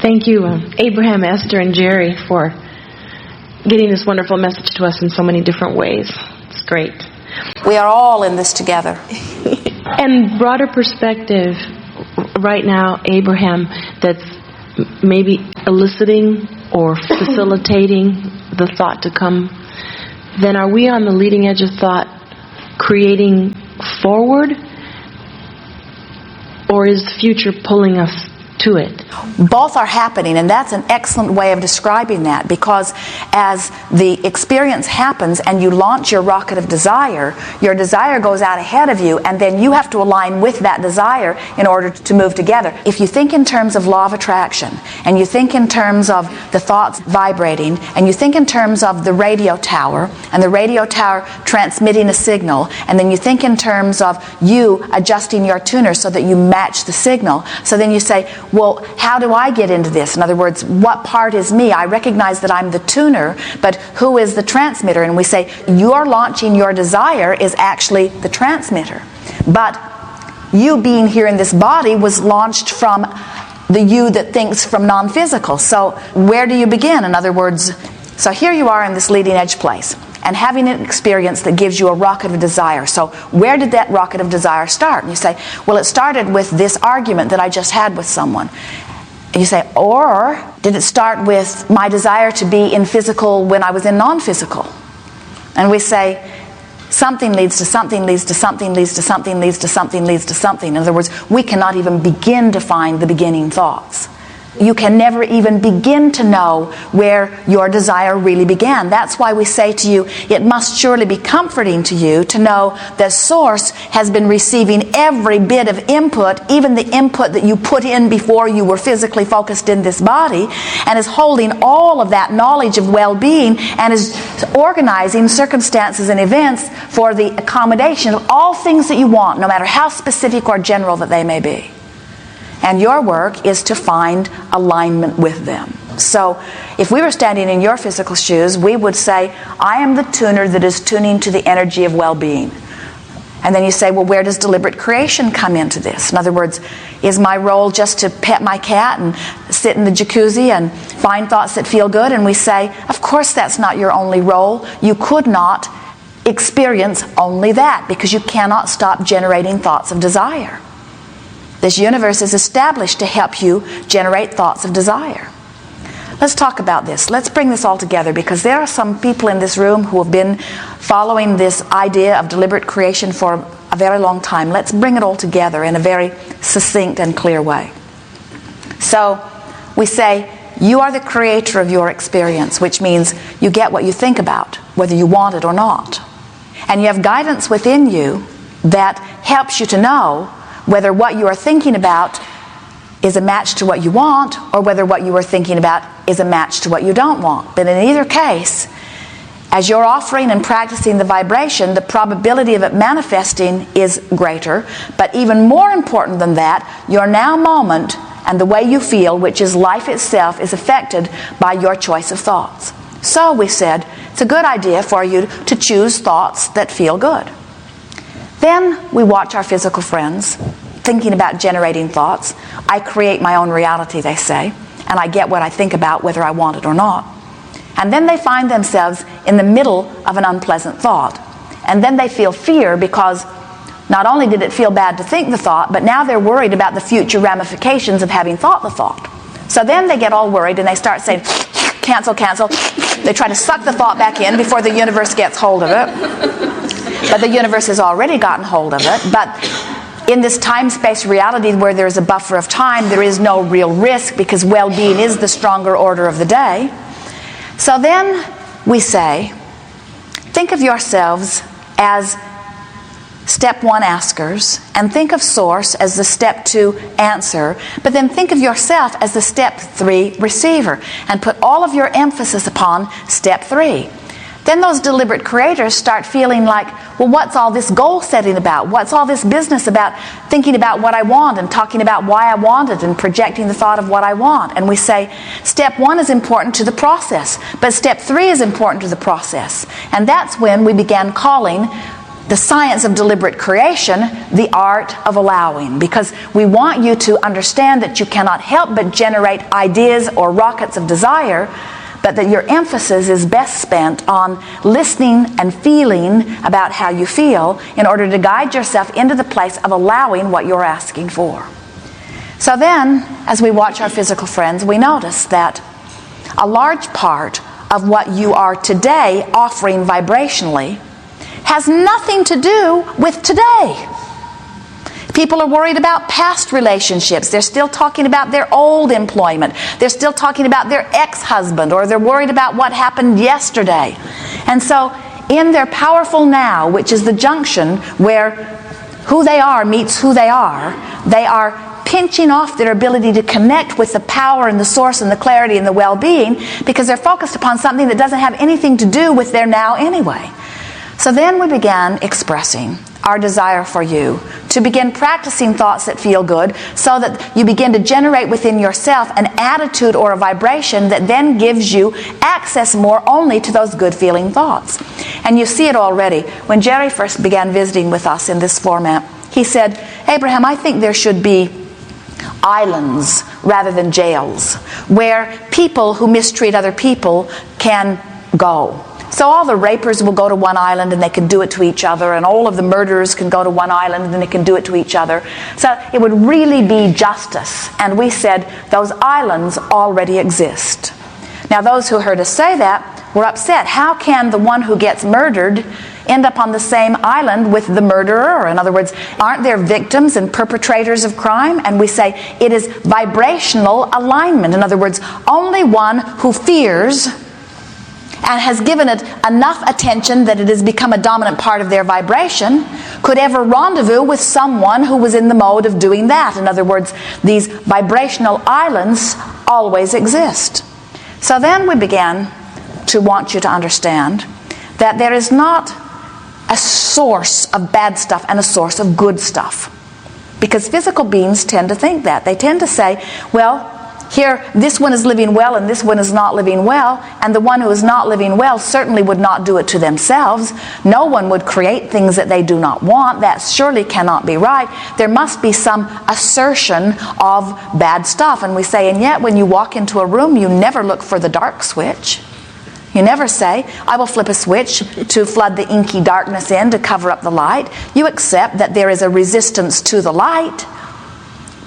Thank you, Abraham, Esther, and Jerry, for getting this wonderful message to us in so many different ways. It's great. We are all in this together. And broader perspective, right now, Abraham, that's maybe eliciting or facilitating the thought to come, then are we on the leading edge of thought, creating forward, or is the future pulling us to it? Both are happening, and that's an excellent way of describing that, because as the experience happens and you launch your rocket of desire, your desire goes out ahead of you, and then you have to align with that desire in order to move together. If you think in terms of law of attraction, and you think in terms of the thoughts vibrating, and you think in terms of the radio tower, and the radio tower transmitting a signal, and then you think in terms of you adjusting your tuner so that you match the signal, so then you say, well, how do I get into this? In other words, what part is me? I recognize that I'm the tuner, but who is the transmitter? And we say, your launching your desire is actually the transmitter. But you being here in this body was launched from the you that thinks from non-physical. So where do you begin? In other words, so here you are in this leading edge place, and having an experience that gives you a rocket of desire. So where did that rocket of desire start? And you say, well, it started with this argument that I just had with someone. And you say, or did it start with my desire to be in physical when I was in non-physical? And we say, something leads to something, leads to something, leads to something, leads to something, leads to something. In other words, we cannot even begin to find the beginning thoughts. You can never even begin to know where your desire really began. That's why we say to you, it must surely be comforting to you to know that Source has been receiving every bit of input, even the input that you put in before you were physically focused in this body, and is holding all of that knowledge of well-being and is organizing circumstances and events for the accommodation of all things that you want, no matter how specific or general that they may be. And your work is to find alignment with them. So if we were standing in your physical shoes, we would say, I am the tuner that is tuning to the energy of well-being. And then you say, well, where does deliberate creation come into this? In other words, is my role just to pet my cat and sit in the jacuzzi and find thoughts that feel good? And we say, of course that's not your only role. You could not experience only that, because you cannot stop generating thoughts of desire. This universe is established to help you generate thoughts of desire. Let's talk about this. Let's bring this all together, because there are some people in this room who have been following this idea of deliberate creation for a very long time. Let's bring it all together in a very succinct and clear way. So we say, you are the creator of your experience, which means you get what you think about, whether you want it or not. And you have guidance within you that helps you to know whether what you are thinking about is a match to what you want, or whether what you are thinking about is a match to what you don't want. But in either case, as you're offering and practicing the vibration, the probability of it manifesting is greater. But even more important than that, your now moment and the way you feel, which is life itself, is affected by your choice of thoughts. So we said, it's a good idea for you to choose thoughts that feel good. Then we watch our physical friends thinking about generating thoughts. I create my own reality, they say, and I get what I think about whether I want it or not. And then they find themselves in the middle of an unpleasant thought. And then they feel fear, because not only did it feel bad to think the thought, but now they're worried about the future ramifications of having thought the thought. So then they get all worried and they start saying, cancel, cancel. They try to suck the thought back in before the universe gets hold of it. But the universe has already gotten hold of it. But in this time-space reality where there is a buffer of time, there is no real risk, because well-being is the stronger order of the day. So then we say, think of yourselves as step 1 askers, and think of Source as the step 2 answer, but then think of yourself as the step 3 receiver, and put all of your emphasis upon step 3. Then those deliberate creators start feeling like, well, what's all this goal setting about? What's all this business about thinking about what I want and talking about why I want it and projecting the thought of what I want? And we say, step 1 is important to the process, but step 3 is important to the process. And that's when we began calling the science of deliberate creation, the art of allowing, because we want you to understand that you cannot help but generate ideas or rockets of desire, but that your emphasis is best spent on listening and feeling about how you feel in order to guide yourself into the place of allowing what you're asking for. So then, as we watch our physical friends, we notice that a large part of what you are today offering vibrationally has nothing to do with today. People are worried about past relationships. They're still talking about their old employment. They're still talking about their ex-husband, or they're worried about what happened yesterday. And so in their powerful now, which is the junction where who they are meets who they are pinching off their ability to connect with the power and the source and the clarity and the well-being, because they're focused upon something that doesn't have anything to do with their now anyway. So then we began expressing our desire for you to begin practicing thoughts that feel good, so that you begin to generate within yourself an attitude or a vibration that then gives you access more only to those good feeling thoughts. And you see it already. When Jerry first began visiting with us in this format, he said, "Abraham, I think there should be islands rather than jails where people who mistreat other people can go. So all the rapers will go to one island and they can do it to each other, and all of the murderers can go to one island and they can do it to each other. So it would really be justice." And we said, those islands already exist. Now those who heard us say that were upset. How can the one who gets murdered end up on the same island with the murderer? In other words, aren't there victims and perpetrators of crime? And we say it is vibrational alignment. In other words, only one who fears and has given it enough attention that it has become a dominant part of their vibration could ever rendezvous with someone who was in the mode of doing that. In other words, these vibrational islands always exist. So then we began to want you to understand that there is not a source of bad stuff and a source of good stuff. Because physical beings tend to think that. They tend to say, well, here, this one is living well and this one is not living well, and the one who is not living well certainly would not do it to themselves. No one would create things that they do not want. That surely cannot be right. There must be some assertion of bad stuff. And we say, and yet when you walk into a room, you never look for the dark switch. You never say, I will flip a switch to flood the inky darkness in to cover up the light. You accept that there is a resistance to the light,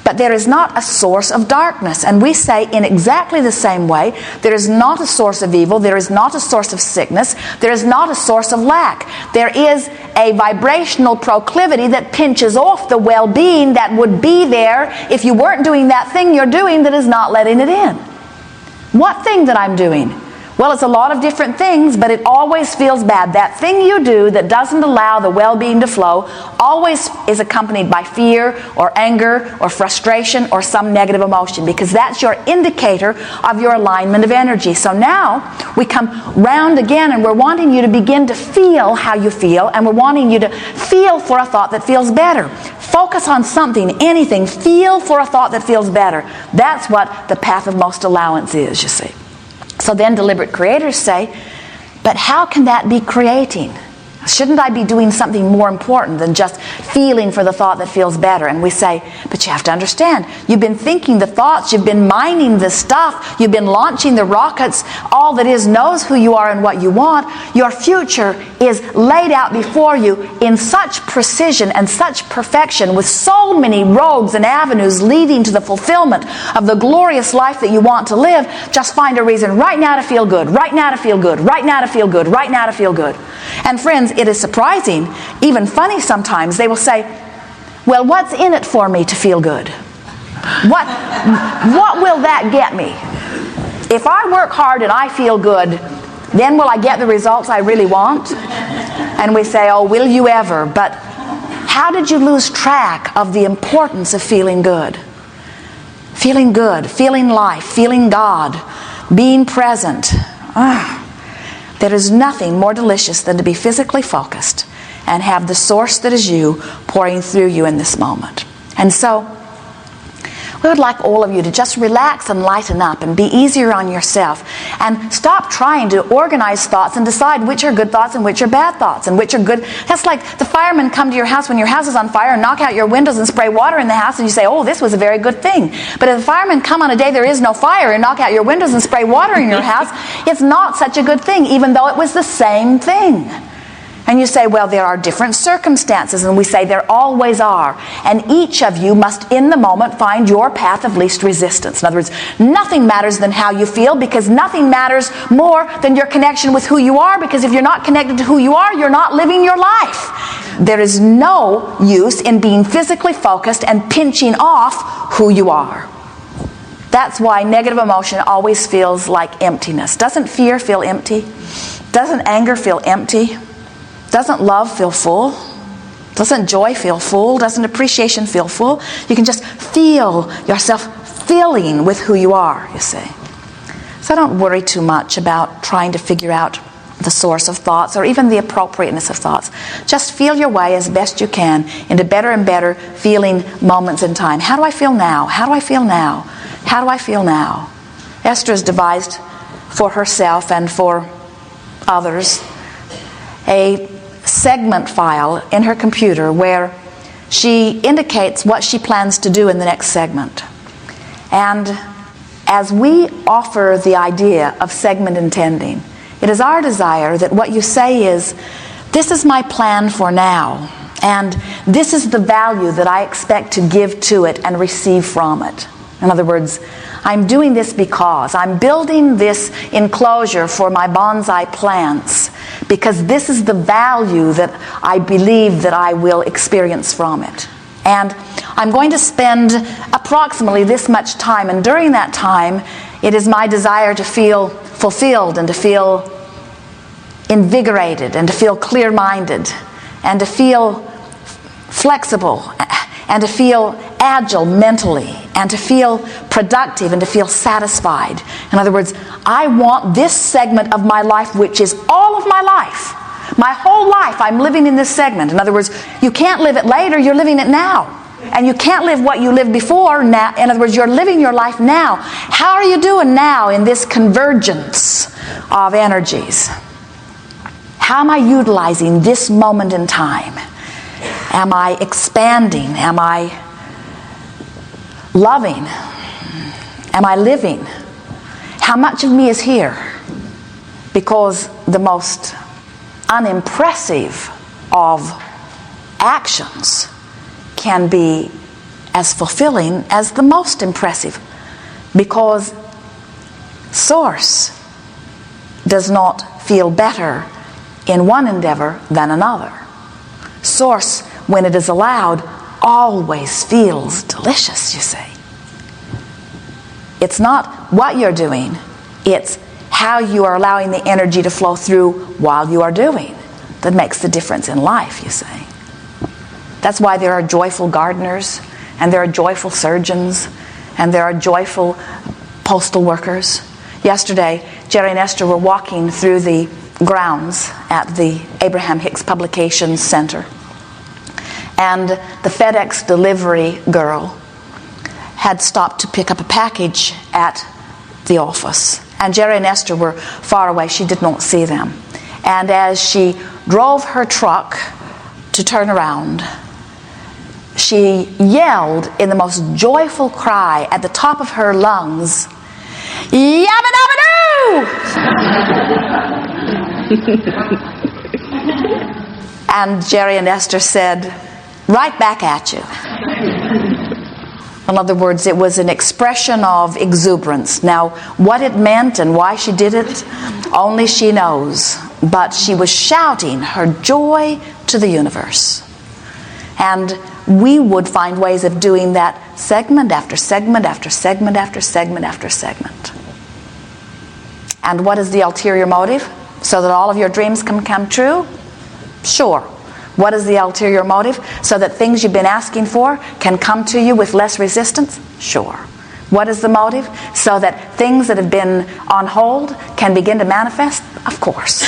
but there is not a source of darkness. And we say in exactly the same way, there is not a source of evil, there is not a source of sickness, there is not a source of lack. There is a vibrational proclivity that pinches off the well-being that would be there if you weren't doing that thing you're doing that is not letting it in. What thing that I'm doing? Well, it's a lot of different things, but it always feels bad. That thing you do that doesn't allow the well-being to flow always is accompanied by fear or anger or frustration or some negative emotion, because that's your indicator of your alignment of energy. So now we come round again, and we're wanting you to begin to feel how you feel, and we're wanting you to feel for a thought that feels better. Focus on something, anything. Feel for a thought that feels better. That's what the path of most allowance is, you see. So then deliberate creators say, but how can that be creating? Shouldn't I be doing something more important than just feeling for the thought that feels better? And we say, but you have to understand, you've been thinking the thoughts, you've been mining the stuff, you've been launching the rockets. All that is knows who you are and what you want. Your future is laid out before you in such precision and such perfection, with so many roads and avenues leading to the fulfillment of the glorious life that you want to live. Just find a reason right now to feel good, right now to feel good, right now to feel good, right now to feel good. And friends, it is surprising, even funny sometimes. They will say, well, what's in it for me to feel good? What will that get me? If I work hard and I feel good, then will I get the results I really want? And we say, oh, will you ever? But how did you lose track of the importance of feeling good? Feeling good, feeling life, feeling God, being present. There is nothing more delicious than to be physically focused and have the source that is you pouring through you in this moment. And so we would like all of you to just relax and lighten up and be easier on yourself and stop trying to organize thoughts and decide which are good thoughts and which are bad thoughts and which are good. That's like the firemen come to your house when your house is on fire and knock out your windows and spray water in the house, and you say, oh, this was a very good thing. But if the firemen come on a day there is no fire and knock out your windows and spray water in your house, it's not such a good thing, even though it was the same thing. And you say, well, there are different circumstances, and we say there always are. And each of you must, in the moment, find your path of least resistance. In other words, nothing matters than how you feel, because nothing matters more than your connection with who you are, because if you're not connected to who you are, you're not living your life. There is no use in being physically focused and pinching off who you are. That's why negative emotion always feels like emptiness. Doesn't fear feel empty? Doesn't anger feel empty? Doesn't love feel full? Doesn't joy feel full? Doesn't appreciation feel full? You can just feel yourself filling with who you are, you see. So don't worry too much about trying to figure out the source of thoughts or even the appropriateness of thoughts. Just feel your way as best you can into better and better feeling moments in time. How do I feel now? How do I feel now? How do I feel now? Esther has devised for herself and for others a segment file in her computer where she indicates what she plans to do in the next segment. And as we offer the idea of segment intending, it is our desire that what you say is, this is my plan for now, and this is the value that I expect to give to it and receive from it. In other words, I'm doing this because I'm building this enclosure for my bonsai plants because this is the value that I believe that I will experience from it. And I'm going to spend approximately this much time, and during that time, it is my desire to feel fulfilled and to feel invigorated and to feel clear-minded and to feel flexible and to feel agile mentally and to feel productive and to feel satisfied. In other words, I want this segment of my life, which is all of my life. My whole life I'm living in this segment. In other words, you can't live it later, you're living it now. And you can't live what you lived before now. In other words, you're living your life now. How are you doing now in this convergence of energies? How am I utilizing this moment in time? Am I expanding? Am I loving? Am I living? How much of me is here? Because the most unimpressive of actions can be as fulfilling as the most impressive, because Source does not feel better in one endeavor than another. Source, when it is allowed, always feels delicious, you see. It's not what you're doing, it's how you are allowing the energy to flow through while you are doing that makes the difference in life, you see. That's why there are joyful gardeners, and there are joyful surgeons, and there are joyful postal workers. Yesterday, Jerry and Esther were walking through the grounds at the Abraham-Hicks Publications Center, and the FedEx delivery girl had stopped to pick up a package at the office, and Jerry and Esther were far away. She did not see them. And as she drove her truck to turn around, she yelled in the most joyful cry at the top of her lungs, "Yabba dabba doo!" And Jerry and Esther said, "Right back at you." In other words, it was an expression of exuberance. Now, what it meant and why she did it, only she knows. But she was shouting her joy to the universe. And we would find ways of doing that segment after segment after segment after segment after segment. And what is the ulterior motive? So that all of your dreams can come true? Sure. What is the ulterior motive? So that things you've been asking for can come to you with less resistance? Sure. What is the motive? So that things that have been on hold can begin to manifest? Of course.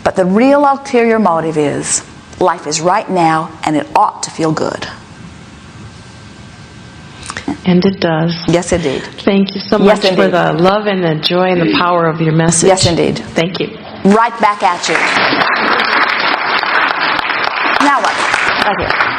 But the real ulterior motive is, life is right now and it ought to feel good. And it does. Yes, indeed. Thank you so Yes, much for indeed. the love and the joy and the power of your message. Yes, indeed. Thank you. Right back at you. Now what? Right here.